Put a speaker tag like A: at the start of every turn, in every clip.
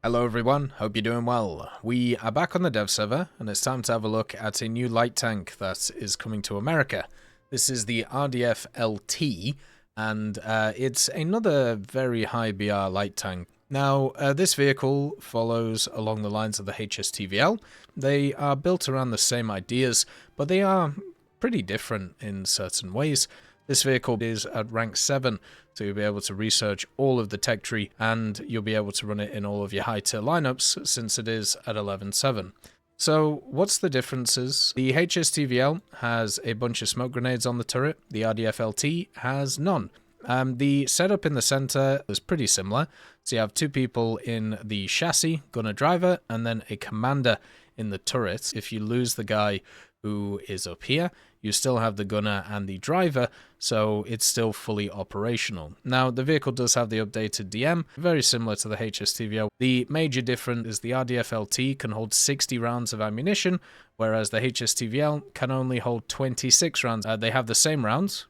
A: Hello everyone, hope you're doing well. We are back on the dev server and it's time to have a look at a new light tank that is coming to America. This is the RDF LT and it's another very high BR light tank. Now this vehicle follows along the lines of the HSV-L. They are built around the same ideas, but they are pretty different in certain ways. This vehicle is at rank 7, so you'll be able to research all of the tech tree and you'll be able to run it in all of your high tier lineups since it is at 11.7. So what's the differences? The HSV-L has a bunch of smoke grenades on the turret, the RDF LT has none. The setup in the center is pretty similar, so you have two people in the chassis, gunner driver, and then a commander in the turret. If you lose the guy who is up here, you still have the gunner and the driver, so it's still fully operational. Now, the vehicle does have the updated DM, very similar to the HSV-L. The major difference is the RDF LT can hold 60 rounds of ammunition, whereas the HSV-L can only hold 26 rounds. They have the same rounds,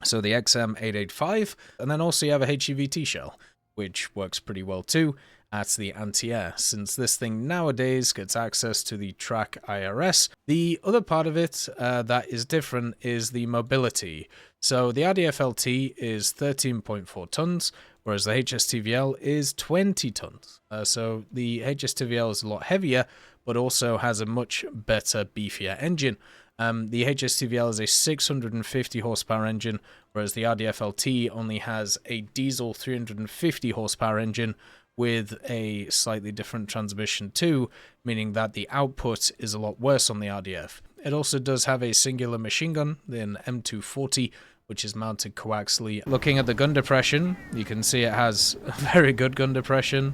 A: so the XM885, and then also you have a HVT shell, which works pretty well too at the anti-air, since this thing nowadays gets access to the track IRS. The other part of it that is different is the mobility. So the RDF LT is 13.4 tons, whereas the HSV-L is 20 tons. So the HSV-L is a lot heavier, but also has a much better, beefier engine. The HSV-L is a 650 horsepower engine, whereas the RDF LT only has a diesel 350 horsepower engine with a slightly different transmission too, meaning that the output is a lot worse on the RDF. It also does have a singular machine gun, the M240, which is mounted coaxially. Looking at the gun depression, you can see it has a very good gun depression,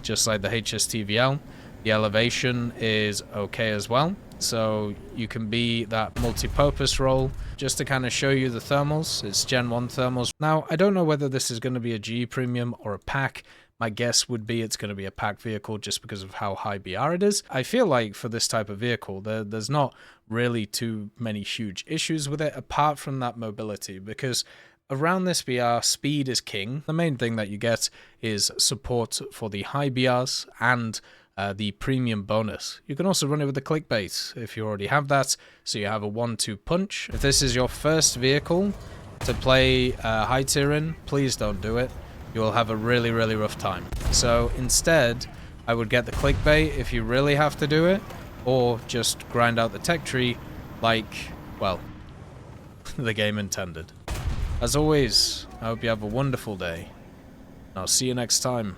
A: just like the HSV-L. The elevation is okay as well, so you can be that multi-purpose role. Just to kind of show you the thermals, it's Gen 1 thermals. Now, I don't know whether this is going to be a GE Premium or a pack. My guess would be it's going to be a pack vehicle just because of how high BR it is. I feel like for this type of vehicle, there's not really too many huge issues with it, apart from that mobility, because around this BR, speed is king. The main thing that you get is support for the high BRs and the premium bonus. You can also run it with the clickbait if you already have that, so you have a 1-2 punch. If this is your first vehicle to play high tier in, please don't do it. You will have a really, really rough time. So instead, I would get the clickbait if you really have to do it, or just grind out the tech tree like, well, the game intended. As always, I hope you have a wonderful day. I'll see you next time.